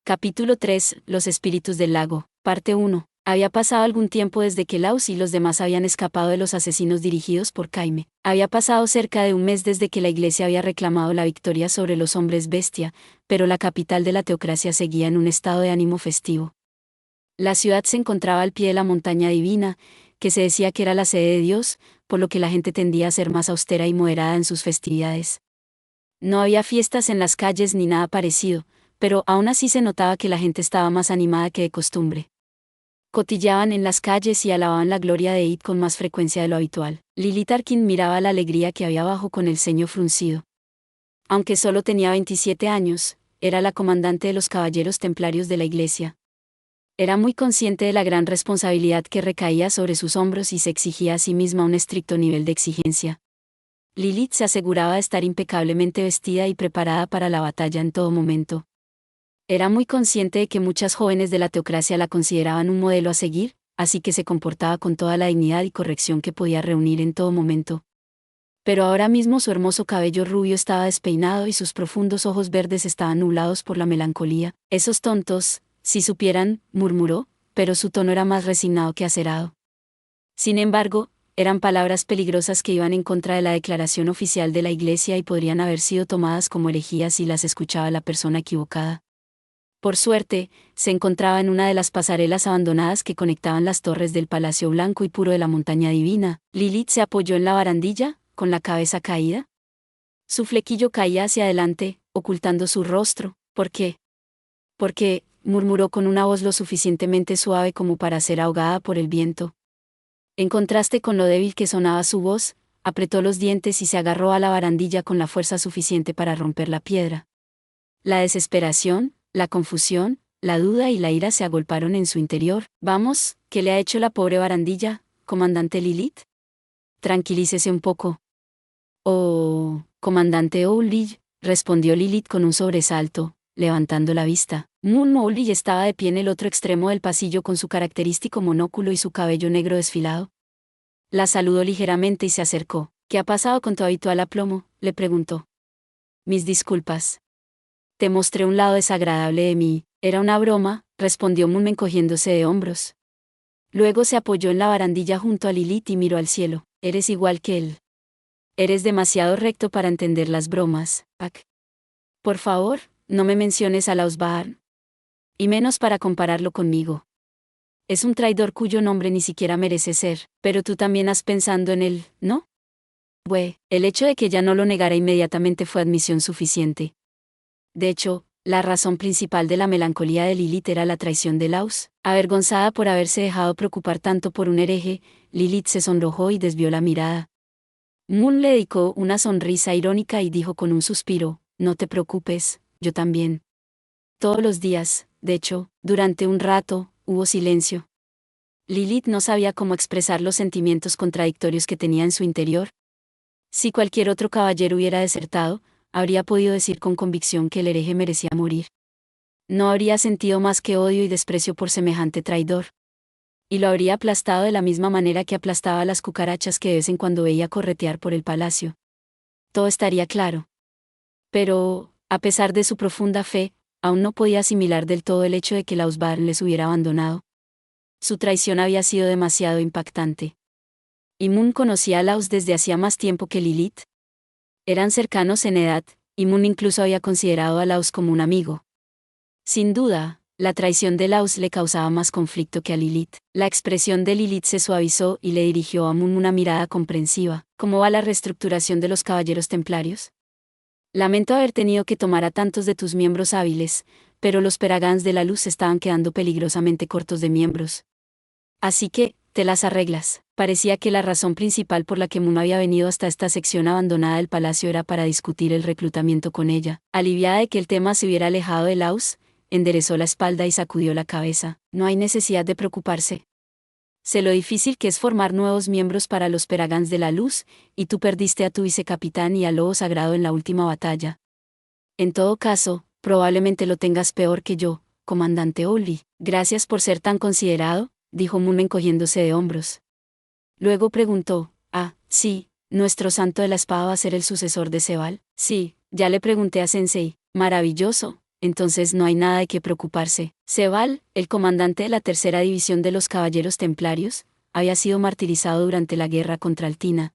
Capítulo 3. Los espíritus del lago. Parte 1. Había pasado algún tiempo desde que Laus y los demás habían escapado de los asesinos dirigidos por Caime. Había pasado cerca de un mes desde que la iglesia había reclamado la victoria sobre los hombres bestia, pero la capital de la teocracia seguía en un estado de ánimo festivo. La ciudad se encontraba al pie de la montaña divina, que se decía que era la sede de Dios, por lo que la gente tendía a ser más austera y moderada en sus festividades. No había fiestas en las calles ni nada parecido, pero aún así se notaba que la gente estaba más animada que de costumbre. Cotillaban en las calles y alababan la gloria de Id con más frecuencia de lo habitual. Lily Tarkin miraba la alegría que había abajo con el ceño fruncido. Aunque solo tenía 27 años, era la comandante de los caballeros templarios de la iglesia. Era muy consciente de la gran responsabilidad que recaía sobre sus hombros y se exigía a sí misma un estricto nivel de exigencia. Lilith se aseguraba de estar impecablemente vestida y preparada para la batalla en todo momento. Era muy consciente de que muchas jóvenes de la teocracia la consideraban un modelo a seguir, así que se comportaba con toda la dignidad y corrección que podía reunir en todo momento. Pero ahora mismo su hermoso cabello rubio estaba despeinado y sus profundos ojos verdes estaban nublados por la melancolía. Esos tontos, si supieran, murmuró, pero su tono era más resignado que acerado. Sin embargo, eran palabras peligrosas que iban en contra de la declaración oficial de la iglesia y podrían haber sido tomadas como herejías si las escuchaba la persona equivocada. Por suerte, se encontraba en una de las pasarelas abandonadas que conectaban las torres del Palacio Blanco y Puro de la Montaña Divina. Lilith se apoyó en la barandilla, con la cabeza caída. Su flequillo caía hacia adelante, ocultando su rostro. ¿Por qué? Porque, murmuró con una voz lo suficientemente suave como para ser ahogada por el viento. En contraste con lo débil que sonaba su voz, apretó los dientes y se agarró a la barandilla con la fuerza suficiente para romper la piedra. La desesperación, la confusión, la duda y la ira se agolparon en su interior. Vamos, ¿qué le ha hecho la pobre barandilla, comandante Lilith? Tranquilícese un poco. Oh, comandante Owley, respondió Lilith con un sobresalto, levantando la vista. Moon Owley estaba de pie en el otro extremo del pasillo con su característico monóculo y su cabello negro desfilado. La saludó ligeramente y se acercó. ¿Qué ha pasado con tu habitual aplomo?, le preguntó. Mis disculpas. Te mostré un lado desagradable de mí. Era una broma, respondió Moon encogiéndose de hombros. Luego se apoyó en la barandilla junto a Lilith y miró al cielo. Eres igual que él. Eres demasiado recto para entender las bromas, Pac. Por favor, no me menciones a Lausbaar. Y menos para compararlo conmigo. Es un traidor cuyo nombre ni siquiera merece ser, pero tú también has pensado en él, ¿no? El hecho de que ella no lo negara inmediatamente fue admisión suficiente. De hecho, la razón principal de la melancolía de Lilith era la traición de Laus. Avergonzada por haberse dejado preocupar tanto por un hereje, Lilith se sonrojó y desvió la mirada. Moon le dedicó una sonrisa irónica y dijo con un suspiro, no te preocupes, yo también. Todos los días, de hecho, durante un rato, hubo silencio. Lilith no sabía cómo expresar los sentimientos contradictorios que tenía en su interior. Si cualquier otro caballero hubiera desertado, habría podido decir con convicción que el hereje merecía morir. No habría sentido más que odio y desprecio por semejante traidor. Y lo habría aplastado de la misma manera que aplastaba a las cucarachas que de vez en cuando veía corretear por el palacio. Todo estaría claro. Pero, a pesar de su profunda fe, aún no podía asimilar del todo el hecho de que Lausbaar les hubiera abandonado. Su traición había sido demasiado impactante. Y Moon conocía a Laus desde hacía más tiempo que Lilith. Eran cercanos en edad, y Moon incluso había considerado a Laus como un amigo. Sin duda, la traición de Laus le causaba más conflicto que a Lilith. La expresión de Lilith se suavizó y le dirigió a Moon una mirada comprensiva. ¿Cómo va la reestructuración de los caballeros templarios? Lamento haber tenido que tomar a tantos de tus miembros hábiles, pero los Peragans de la Luz estaban quedando peligrosamente cortos de miembros. Así que, te las arreglas. Parecía que la razón principal por la que Moon había venido hasta esta sección abandonada del palacio era para discutir el reclutamiento con ella. Aliviada de que el tema se hubiera alejado de Laus, enderezó la espalda y sacudió la cabeza. No hay necesidad de preocuparse. Sé lo difícil que es formar nuevos miembros para los Peragans de la Luz, y tú perdiste a tu vicecapitán y al lobo sagrado en la última batalla. En todo caso, probablemente lo tengas peor que yo, comandante Owley. Gracias por ser tan considerado, dijo Moon encogiéndose de hombros. Luego preguntó, sí, ¿nuestro santo de la espada va a ser el sucesor de Sebal? Sí, ya le pregunté a Sensei. Maravilloso, entonces no hay nada de qué preocuparse. Sebal, el comandante de la tercera división de los Caballeros Templarios, había sido martirizado durante la guerra contra Altina.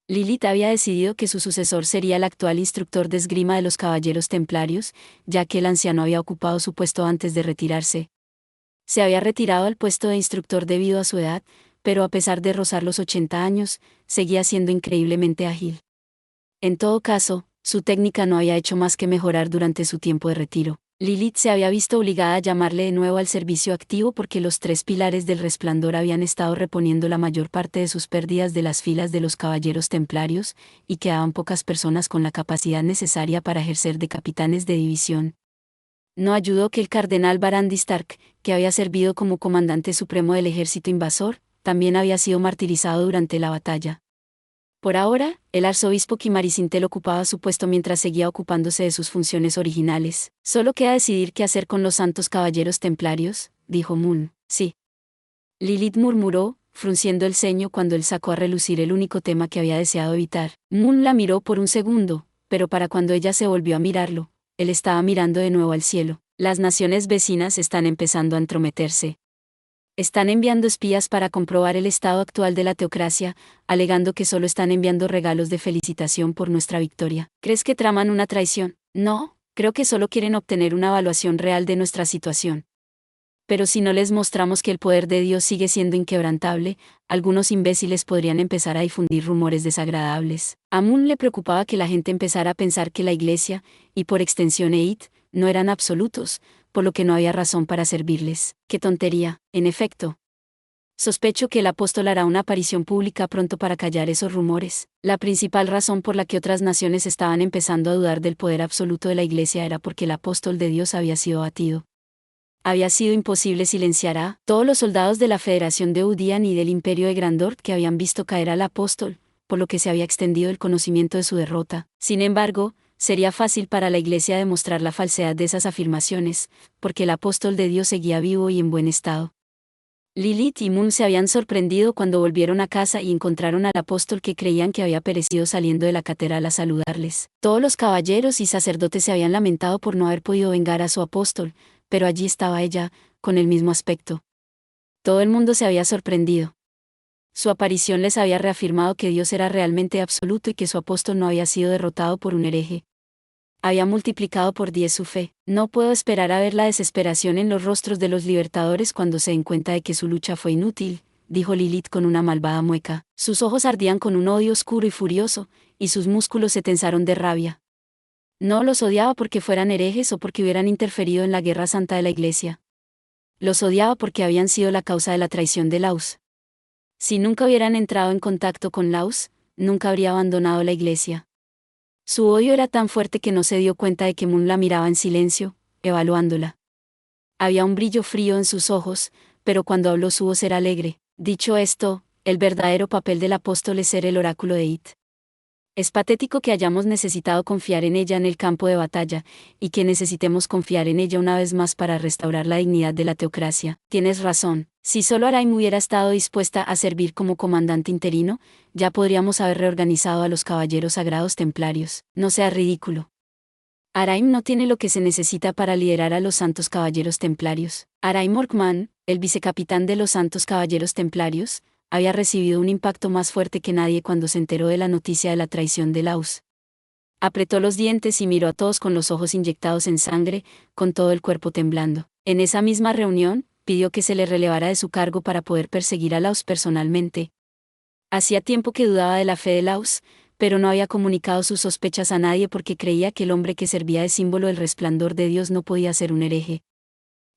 Lilith había decidido que su sucesor sería el actual instructor de esgrima de los Caballeros Templarios, ya que el anciano había ocupado su puesto antes de retirarse. Se había retirado al puesto de instructor debido a su edad, pero a pesar de rozar los 80 años, seguía siendo increíblemente ágil. En todo caso, su técnica no había hecho más que mejorar durante su tiempo de retiro. Lilith se había visto obligada a llamarle de nuevo al servicio activo porque los tres pilares del Resplandor habían estado reponiendo la mayor parte de sus pérdidas de las filas de los Caballeros Templarios, y quedaban pocas personas con la capacidad necesaria para ejercer de capitanes de división. No ayudó que el cardenal Barandi Stark, que había servido como comandante supremo del ejército invasor, también había sido martirizado durante la batalla. Por ahora, el arzobispo Kimarisintel ocupaba su puesto mientras seguía ocupándose de sus funciones originales. Solo queda decidir qué hacer con los santos caballeros templarios, dijo Moon. Sí. Lilith murmuró, frunciendo el ceño cuando él sacó a relucir el único tema que había deseado evitar. Moon la miró por un segundo, pero para cuando ella se volvió a mirarlo, él estaba mirando de nuevo al cielo. Las naciones vecinas están empezando a entrometerse. Están enviando espías para comprobar el estado actual de la teocracia, alegando que solo están enviando regalos de felicitación por nuestra victoria. ¿Crees que traman una traición? No, creo que solo quieren obtener una evaluación real de nuestra situación. Pero si no les mostramos que el poder de Dios sigue siendo inquebrantable, algunos imbéciles podrían empezar a difundir rumores desagradables. A Moon le preocupaba que la gente empezara a pensar que la Iglesia, y por extensión EIT, no eran absolutos, por lo que no había razón para servirles. ¡Qué tontería! En efecto. Sospecho que el apóstol hará una aparición pública pronto para callar esos rumores. La principal razón por la que otras naciones estaban empezando a dudar del poder absoluto de la Iglesia era porque el apóstol de Dios había sido abatido. Había sido imposible silenciar a todos los soldados de la Federación de Udian y del Imperio de Grandort que habían visto caer al apóstol, por lo que se había extendido el conocimiento de su derrota. Sin embargo, sería fácil para la Iglesia demostrar la falsedad de esas afirmaciones, porque el apóstol de Dios seguía vivo y en buen estado. Lilith y Moon se habían sorprendido cuando volvieron a casa y encontraron al apóstol que creían que había perecido saliendo de la catedral a saludarles. Todos los caballeros y sacerdotes se habían lamentado por no haber podido vengar a su apóstol, pero allí estaba ella, con el mismo aspecto. Todo el mundo se había sorprendido. Su aparición les había reafirmado que Dios era realmente absoluto y que su apóstol no había sido derrotado por un hereje. Había multiplicado por 10 su fe. No puedo esperar a ver la desesperación en los rostros de los libertadores cuando se den cuenta de que su lucha fue inútil, dijo Lilith con una malvada mueca. Sus ojos ardían con un odio oscuro y furioso, y sus músculos se tensaron de rabia. No los odiaba porque fueran herejes o porque hubieran interferido en la guerra santa de la Iglesia. Los odiaba porque habían sido la causa de la traición de Laus. Si nunca hubieran entrado en contacto con Laus, nunca habría abandonado la Iglesia. Su odio era tan fuerte que no se dio cuenta de que Moon la miraba en silencio, evaluándola. Había un brillo frío en sus ojos, pero cuando habló su voz era alegre. Dicho esto, el verdadero papel del apóstol es ser el oráculo de It. Es patético que hayamos necesitado confiar en ella en el campo de batalla, y que necesitemos confiar en ella una vez más para restaurar la dignidad de la teocracia. Tienes razón, si solo Araim hubiera estado dispuesta a servir como comandante interino, ya podríamos haber reorganizado a los caballeros sagrados templarios. No sea ridículo. Araim no tiene lo que se necesita para liderar a los santos caballeros templarios. Araim Orkman, el vicecapitán de los santos caballeros templarios, había recibido un impacto más fuerte que nadie cuando se enteró de la noticia de la traición de Laus. Apretó los dientes y miró a todos con los ojos inyectados en sangre, con todo el cuerpo temblando. En esa misma reunión, pidió que se le relevara de su cargo para poder perseguir a Laus personalmente. Hacía tiempo que dudaba de la fe de Laus, pero no había comunicado sus sospechas a nadie porque creía que el hombre que servía de símbolo del resplandor de Dios no podía ser un hereje.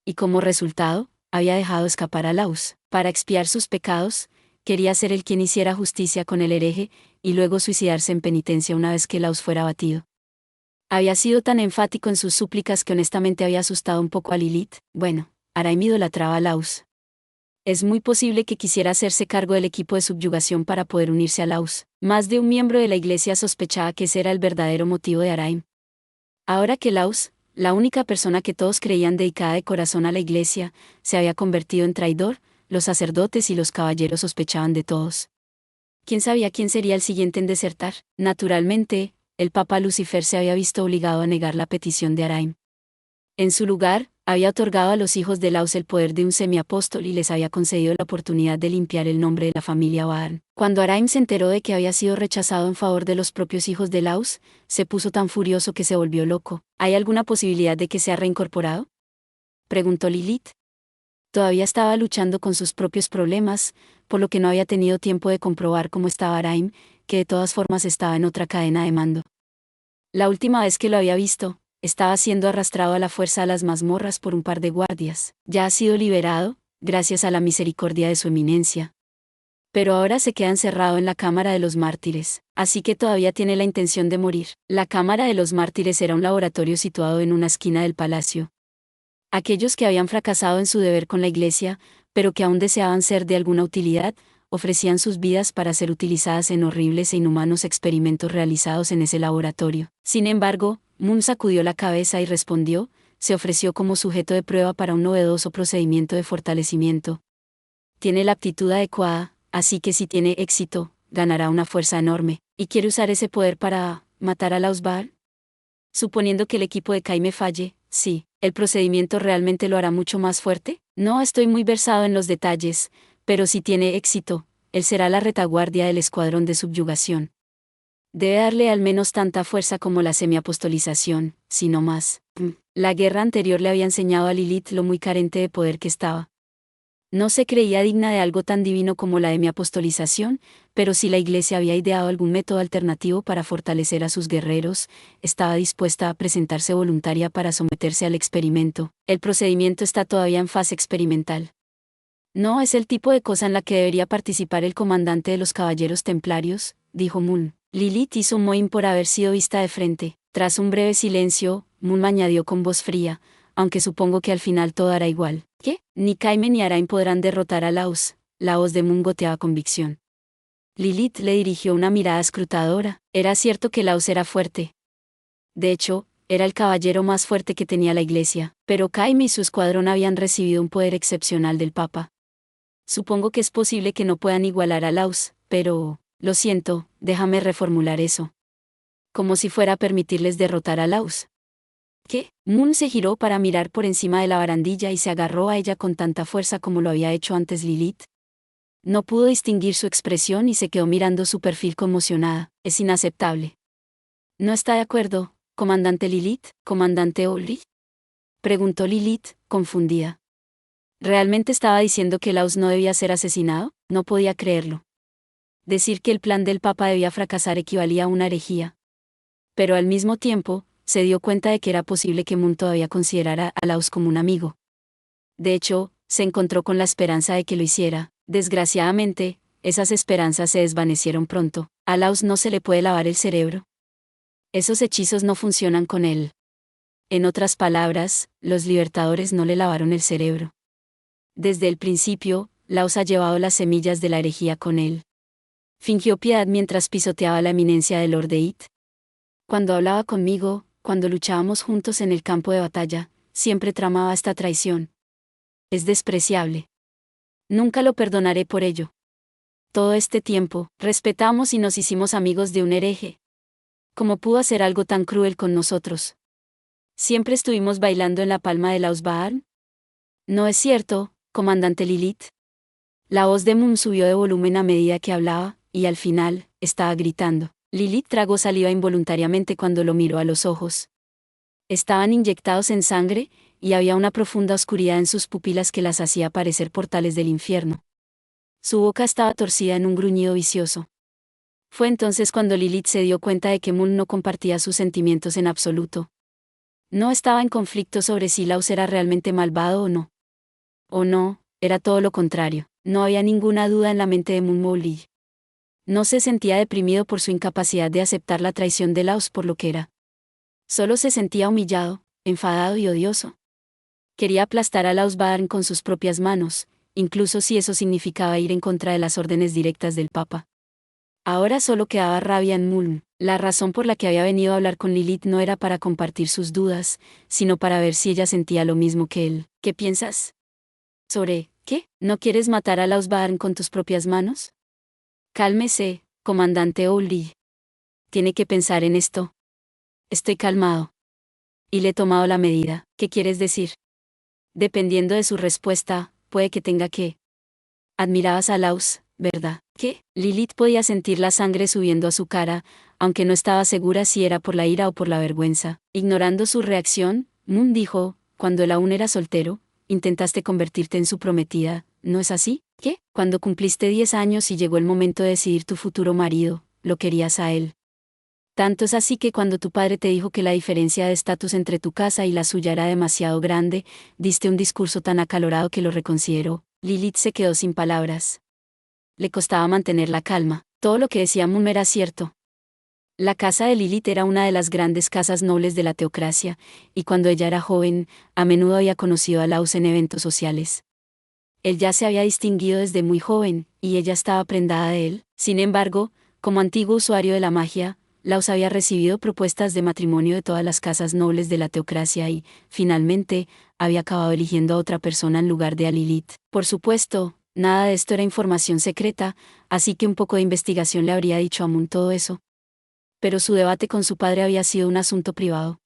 Y como resultado, había dejado escapar a Laus. Para expiar sus pecados, quería ser el quien hiciera justicia con el hereje, y luego suicidarse en penitencia una vez que Laus fuera abatido. Había sido tan enfático en sus súplicas que honestamente había asustado un poco a Lilith. Bueno, Araim idolatraba a Laus. Es muy posible que quisiera hacerse cargo del equipo de subyugación para poder unirse a Laus. Más de un miembro de la Iglesia sospechaba que ese era el verdadero motivo de Araim. Ahora que Laus, la única persona que todos creían dedicada de corazón a la Iglesia, se había convertido en traidor, los sacerdotes y los caballeros sospechaban de todos. ¿Quién sabía quién sería el siguiente en desertar? Naturalmente, el Papa Lucifer se había visto obligado a negar la petición de Araim. En su lugar, había otorgado a los hijos de Laus el poder de un semiapóstol y les había concedido la oportunidad de limpiar el nombre de la familia Baarn. Cuando Araim se enteró de que había sido rechazado en favor de los propios hijos de Laus, se puso tan furioso que se volvió loco. ¿Hay alguna posibilidad de que sea reincorporado?, preguntó Lilith. Todavía estaba luchando con sus propios problemas, por lo que no había tenido tiempo de comprobar cómo estaba Araim, que de todas formas estaba en otra cadena de mando. La última vez que lo había visto, estaba siendo arrastrado a la fuerza a las mazmorras por un par de guardias. Ya ha sido liberado, gracias a la misericordia de su eminencia. Pero ahora se queda encerrado en la Cámara de los Mártires, así que todavía tiene la intención de morir. La Cámara de los Mártires era un laboratorio situado en una esquina del palacio. Aquellos que habían fracasado en su deber con la Iglesia, pero que aún deseaban ser de alguna utilidad, ofrecían sus vidas para ser utilizadas en horribles e inhumanos experimentos realizados en ese laboratorio. Sin embargo, Moon sacudió la cabeza y respondió, se ofreció como sujeto de prueba para un novedoso procedimiento de fortalecimiento. Tiene la aptitud adecuada, así que si tiene éxito, ganará una fuerza enorme, y quiere usar ese poder para matar a Laus Baarn. Suponiendo que el equipo de Caime falle, sí, ¿el procedimiento realmente lo hará mucho más fuerte? No estoy muy versado en los detalles, pero si tiene éxito, él será la retaguardia del escuadrón de subyugación. Debe darle al menos tanta fuerza como la semiapostolización, si no más. La guerra anterior le había enseñado a Lilith lo muy carente de poder que estaba. No se creía digna de algo tan divino como la apostolización, pero si la Iglesia había ideado algún método alternativo para fortalecer a sus guerreros, estaba dispuesta a presentarse voluntaria para someterse al experimento. El procedimiento está todavía en fase experimental. No es el tipo de cosa en la que debería participar el comandante de los caballeros templarios, dijo Moon. Lilith hizo un mohín por haber sido vista de frente. Tras un breve silencio, Moon añadió con voz fría, aunque supongo que al final todo hará igual. ¿Qué? Ni Caime ni Araim podrán derrotar a Laus. La voz de Moon goteaba convicción. Lilith le dirigió una mirada escrutadora. Era cierto que Laus era fuerte. De hecho, era el caballero más fuerte que tenía la Iglesia, pero Caime y su escuadrón habían recibido un poder excepcional del Papa. Supongo que es posible que no puedan igualar a Laus, pero, lo siento, déjame reformular eso. Como si fuera a permitirles derrotar a Laus. ¿Qué? Moon se giró para mirar por encima de la barandilla y se agarró a ella con tanta fuerza como lo había hecho antes Lilith. No pudo distinguir su expresión y se quedó mirando su perfil conmocionada. Es inaceptable. ¿No está de acuerdo, comandante Lilith, comandante Olry?, preguntó Lilith, confundida. ¿Realmente estaba diciendo que Laus no debía ser asesinado? No podía creerlo. Decir que el plan del Papa debía fracasar equivalía a una herejía. Pero al mismo tiempo, se dio cuenta de que era posible que Moon todavía considerara a Laus como un amigo. De hecho, se encontró con la esperanza de que lo hiciera. Desgraciadamente, esas esperanzas se desvanecieron pronto. A Laus no se le puede lavar el cerebro. Esos hechizos no funcionan con él. En otras palabras, los libertadores no le lavaron el cerebro. Desde el principio, Laus ha llevado las semillas de la herejía con él. Fingió piedad mientras pisoteaba la eminencia de Lord Eight. Cuando hablaba conmigo, cuando luchábamos juntos en el campo de batalla, siempre tramaba esta traición. Es despreciable. Nunca lo perdonaré por ello. Todo este tiempo, respetamos y nos hicimos amigos de un hereje. ¿Cómo pudo hacer algo tan cruel con nosotros? ¿Siempre estuvimos bailando en la palma de Laus Baarn? No es cierto, comandante Lilith. La voz de Moon subió de volumen a medida que hablaba, y al final, estaba gritando. Lilith tragó saliva involuntariamente cuando lo miró a los ojos. Estaban inyectados en sangre, y había una profunda oscuridad en sus pupilas que las hacía parecer portales del infierno. Su boca estaba torcida en un gruñido vicioso. Fue entonces cuando Lilith se dio cuenta de que Moon no compartía sus sentimientos en absoluto. No estaba en conflicto sobre si Laus era realmente malvado o no. O no, era todo lo contrario. No había ninguna duda en la mente de Moon Mowgli. No se sentía deprimido por su incapacidad de aceptar la traición de Laus por lo que era. Solo se sentía humillado, enfadado y odioso. Quería aplastar a Laus Baarn con sus propias manos, incluso si eso significaba ir en contra de las órdenes directas del Papa. Ahora solo quedaba rabia en Moon. La razón por la que había venido a hablar con Lilith no era para compartir sus dudas, sino para ver si ella sentía lo mismo que él. ¿Qué piensas? ¿Sobre qué? ¿No quieres matar a Laus Baarn con tus propias manos? Cálmese, comandante Olry. Tiene que pensar en esto. Estoy calmado. Y le he tomado la medida. ¿Qué quieres decir? Dependiendo de su respuesta, puede que tenga que. Admirabas a Laus, ¿verdad? ¿Qué? Lilith podía sentir la sangre subiendo a su cara, aunque no estaba segura si era por la ira o por la vergüenza. Ignorando su reacción, Moon dijo, cuando él aún era soltero, intentaste convertirte en su prometida, ¿no es así? ¿Qué? Cuando cumpliste 10 años y llegó el momento de decidir tu futuro marido, lo querías a él. Tanto es así que cuando tu padre te dijo que la diferencia de estatus entre tu casa y la suya era demasiado grande, diste un discurso tan acalorado que lo reconsideró. Lilith se quedó sin palabras. Le costaba mantener la calma. Todo lo que decía Moon era cierto. La casa de Lilith era una de las grandes casas nobles de la teocracia, y cuando ella era joven, a menudo había conocido a Laus en eventos sociales. Él ya se había distinguido desde muy joven, y ella estaba prendada de él. Sin embargo, como antiguo usuario de la magia, Laus había recibido propuestas de matrimonio de todas las casas nobles de la teocracia y, finalmente, había acabado eligiendo a otra persona en lugar de a Lilith. Por supuesto, nada de esto era información secreta, así que un poco de investigación le habría dicho a Moon todo eso. Pero su debate con su padre había sido un asunto privado.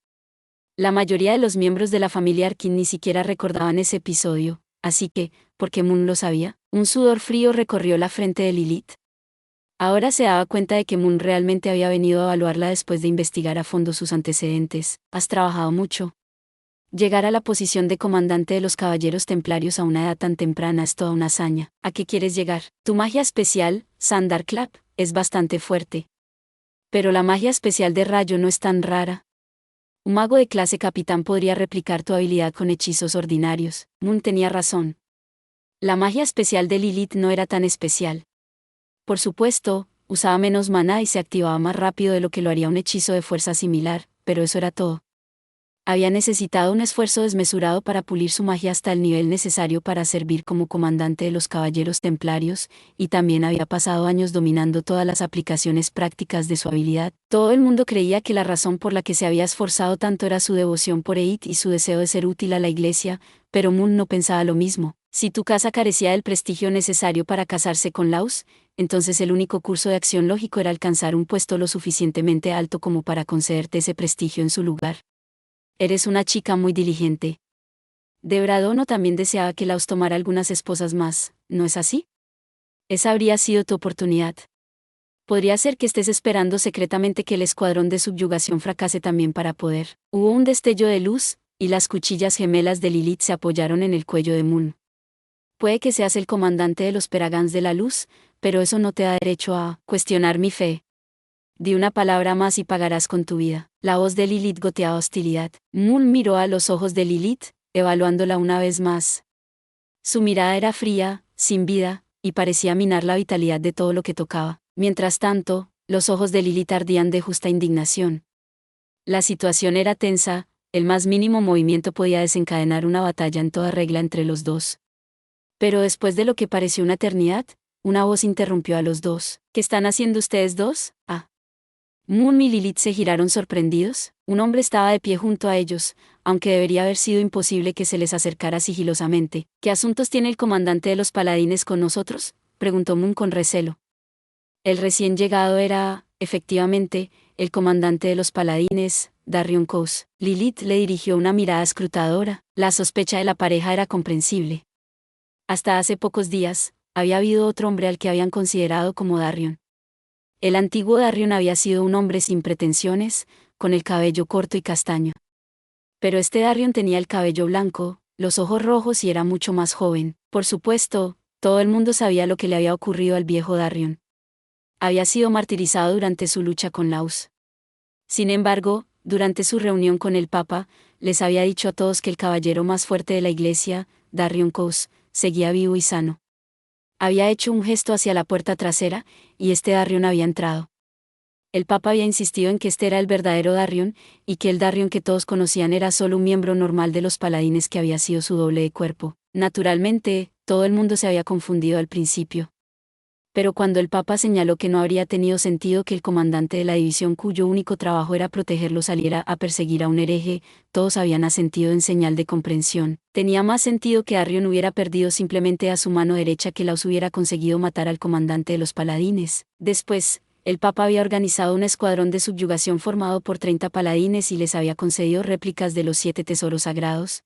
La mayoría de los miembros de la familia Arkin ni siquiera recordaban ese episodio, así que, porque Moon lo sabía, un sudor frío recorrió la frente de Lilith. Ahora se daba cuenta de que Moon realmente había venido a evaluarla después de investigar a fondo sus antecedentes. Has trabajado mucho. Llegar a la posición de comandante de los Caballeros Templarios a una edad tan temprana es toda una hazaña. ¿A qué quieres llegar? Tu magia especial, Sandarclap, es bastante fuerte. Pero la magia especial de rayo no es tan rara. Un mago de clase capitán podría replicar tu habilidad con hechizos ordinarios. Moon tenía razón. La magia especial de Lilith no era tan especial. Por supuesto, usaba menos maná y se activaba más rápido de lo que lo haría un hechizo de fuerza similar, pero eso era todo. Había necesitado un esfuerzo desmesurado para pulir su magia hasta el nivel necesario para servir como comandante de los Caballeros Templarios, y también había pasado años dominando todas las aplicaciones prácticas de su habilidad. Todo el mundo creía que la razón por la que se había esforzado tanto era su devoción por Eid y su deseo de ser útil a la iglesia, pero Moon no pensaba lo mismo. Si tu casa carecía del prestigio necesario para casarse con Laus, entonces el único curso de acción lógico era alcanzar un puesto lo suficientemente alto como para concederte ese prestigio en su lugar. Eres una chica muy diligente. De Bradono también deseaba que Laus tomara algunas esposas más, ¿no es así? Esa habría sido tu oportunidad. Podría ser que estés esperando secretamente que el escuadrón de subyugación fracase también para poder. Hubo un destello de luz, y las cuchillas gemelas de Lilith se apoyaron en el cuello de Moon. Puede que seas el comandante de los Peragans de la Luz, pero eso no te da derecho a cuestionar mi fe. Di una palabra más y pagarás con tu vida. La voz de Lilith goteaba hostilidad. Moon miró a los ojos de Lilith, evaluándola una vez más. Su mirada era fría, sin vida, y parecía minar la vitalidad de todo lo que tocaba. Mientras tanto, los ojos de Lilith ardían de justa indignación. La situación era tensa, el más mínimo movimiento podía desencadenar una batalla en toda regla entre los dos. Pero después de lo que pareció una eternidad, una voz interrumpió a los dos. ¿Qué están haciendo ustedes dos? Moon y Lilith se giraron sorprendidos. Un hombre estaba de pie junto a ellos, aunque debería haber sido imposible que se les acercara sigilosamente. ¿Qué asuntos tiene el comandante de los paladines con nosotros?, preguntó Moon con recelo. El recién llegado era, efectivamente, el comandante de los paladines, Darrion Kous. Lilith le dirigió una mirada escrutadora. La sospecha de la pareja era comprensible. Hasta hace pocos días, había habido otro hombre al que habían considerado como Darrion. El antiguo Darrion había sido un hombre sin pretensiones, con el cabello corto y castaño. Pero este Darrion tenía el cabello blanco, los ojos rojos y era mucho más joven. Por supuesto, todo el mundo sabía lo que le había ocurrido al viejo Darrion. Había sido martirizado durante su lucha con Laus. Sin embargo, durante su reunión con el Papa, les había dicho a todos que el caballero más fuerte de la iglesia, Darrion Kous, seguía vivo y sano. Había hecho un gesto hacia la puerta trasera, y este Darrion había entrado. El Papa había insistido en que este era el verdadero Darrion, y que el Darrion que todos conocían era solo un miembro normal de los paladines que había sido su doble de cuerpo. Naturalmente, todo el mundo se había confundido al principio. Pero cuando el Papa señaló que no habría tenido sentido que el comandante de la división cuyo único trabajo era protegerlo saliera a perseguir a un hereje, todos habían asentido en señal de comprensión. Tenía más sentido que Darrion hubiera perdido simplemente a su mano derecha que Laus hubiera conseguido matar al comandante de los paladines. Después, el Papa había organizado un escuadrón de subyugación formado por 30 paladines y les había concedido réplicas de los 7 tesoros sagrados.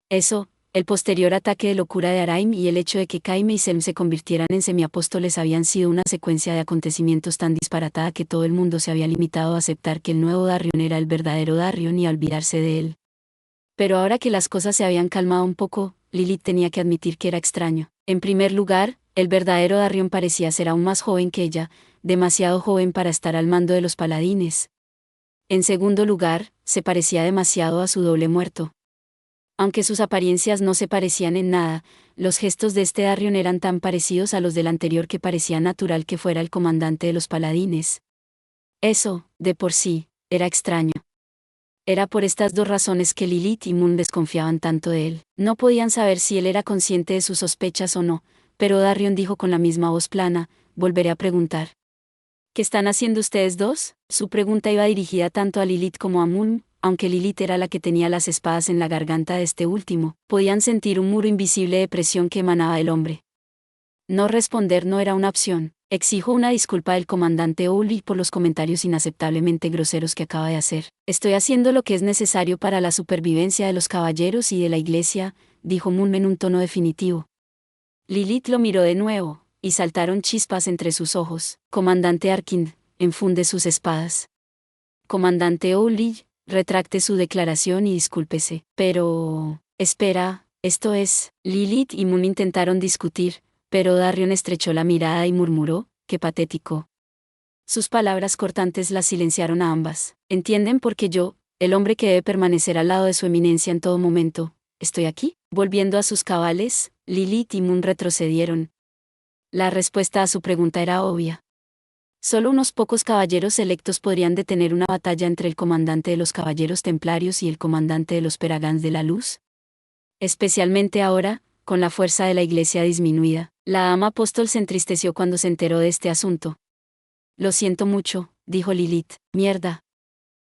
Eso, el posterior ataque de locura de Araim y el hecho de que Caime y Selm se convirtieran en semiapóstoles habían sido una secuencia de acontecimientos tan disparatada que todo el mundo se había limitado a aceptar que el nuevo Darrion era el verdadero Darrion y a olvidarse de él. Pero ahora que las cosas se habían calmado un poco, Lilith tenía que admitir que era extraño. En primer lugar, el verdadero Darrion parecía ser aún más joven que ella, demasiado joven para estar al mando de los paladines. En segundo lugar, se parecía demasiado a su doble muerto. Aunque sus apariencias no se parecían en nada, los gestos de este Darrion eran tan parecidos a los del anterior que parecía natural que fuera el comandante de los paladines. Eso, de por sí, era extraño. Era por estas dos razones que Lilith y Moon desconfiaban tanto de él. No podían saber si él era consciente de sus sospechas o no, pero Darrion dijo con la misma voz plana: volveré a preguntar. ¿Qué están haciendo ustedes dos? Su pregunta iba dirigida tanto a Lilith como a Moon, aunque Lilith era la que tenía las espadas en la garganta de este último. Podían sentir un muro invisible de presión que emanaba del hombre. No responder no era una opción. Exijo una disculpa del comandante Owley por los comentarios inaceptablemente groseros que acaba de hacer. Estoy haciendo lo que es necesario para la supervivencia de los caballeros y de la iglesia, dijo Moon en un tono definitivo. Lilith lo miró de nuevo, y saltaron chispas entre sus ojos. Comandante Arkin, enfunde sus espadas. Comandante Owley, retracte su declaración y discúlpese. Pero... espera, esto es... Lilith y Moon intentaron discutir, pero Darrion estrechó la mirada y murmuró: «Qué patético». Sus palabras cortantes las silenciaron a ambas. ¿Entienden por qué yo, el hombre que debe permanecer al lado de su eminencia en todo momento, estoy aquí? Volviendo a sus cabales, Lilith y Moon retrocedieron. La respuesta a su pregunta era obvia. Solo unos pocos caballeros selectos podrían detener una batalla entre el comandante de los caballeros templarios y el comandante de los Peragans de la Luz. Especialmente ahora, con la fuerza de la iglesia disminuida. La ama apóstol se entristeció cuando se enteró de este asunto. Lo siento mucho, dijo Lilith. Mierda.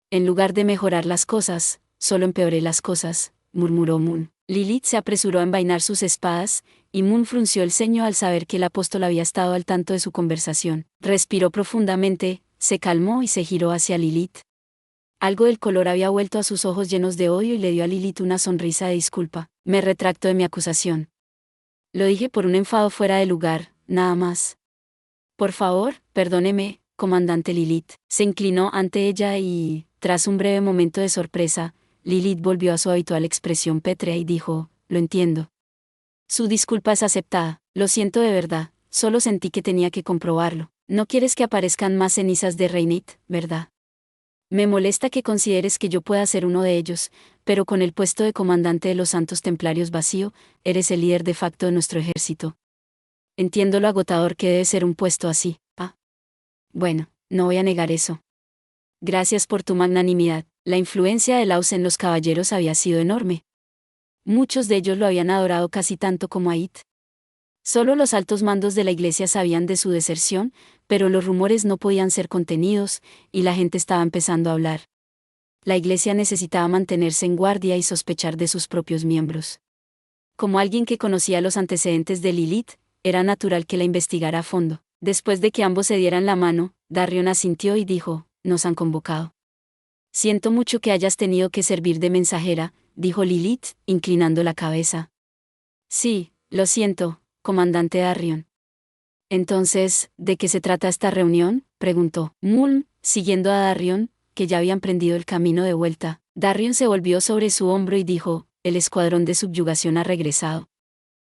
En lugar de mejorar las cosas, solo empeoré las cosas, murmuró Moon. Lilith se apresuró a envainar sus espadas, y Moon frunció el ceño al saber que el apóstol había estado al tanto de su conversación. Respiró profundamente, se calmó y se giró hacia Lilith. Algo del color había vuelto a sus ojos llenos de odio y le dio a Lilith una sonrisa de disculpa. Me retracto de mi acusación. Lo dije por un enfado fuera de lugar, nada más. Por favor, perdóneme, comandante Lilith. Se inclinó ante ella y, tras un breve momento de sorpresa, Lilith volvió a su habitual expresión pétrea y dijo: lo entiendo. Su disculpa es aceptada. Lo siento de verdad, solo sentí que tenía que comprobarlo. No quieres que aparezcan más cenizas de Reinit, ¿verdad? Me molesta que consideres que yo pueda ser uno de ellos, pero con el puesto de comandante de los Santos Templarios vacío, eres el líder de facto de nuestro ejército. Entiendo lo agotador que debe ser un puesto así. Bueno, no voy a negar eso. Gracias por tu magnanimidad. La influencia de Laus en los caballeros había sido enorme. Muchos de ellos lo habían adorado casi tanto como a It. Solo los altos mandos de la iglesia sabían de su deserción, pero los rumores no podían ser contenidos, y la gente estaba empezando a hablar. La iglesia necesitaba mantenerse en guardia y sospechar de sus propios miembros. Como alguien que conocía los antecedentes de Lilith, era natural que la investigara a fondo. Después de que ambos se dieran la mano, Darrion asintió y dijo: nos han convocado. Siento mucho que hayas tenido que servir de mensajera, dijo Lilith, inclinando la cabeza. Sí, lo siento, comandante Darrion. Entonces, ¿de qué se trata esta reunión?, preguntó Moon, siguiendo a Darrion, que ya habían prendido el camino de vuelta. Darrion se volvió sobre su hombro y dijo: el escuadrón de subyugación ha regresado.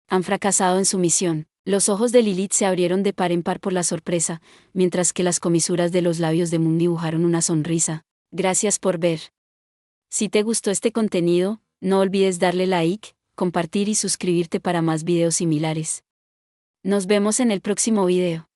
Han fracasado en su misión. Los ojos de Lilith se abrieron de par en par por la sorpresa, mientras que las comisuras de los labios de Moon dibujaron una sonrisa. Gracias por ver. Si te gustó este contenido, no olvides darle like, compartir y suscribirte para más videos similares. Nos vemos en el próximo video.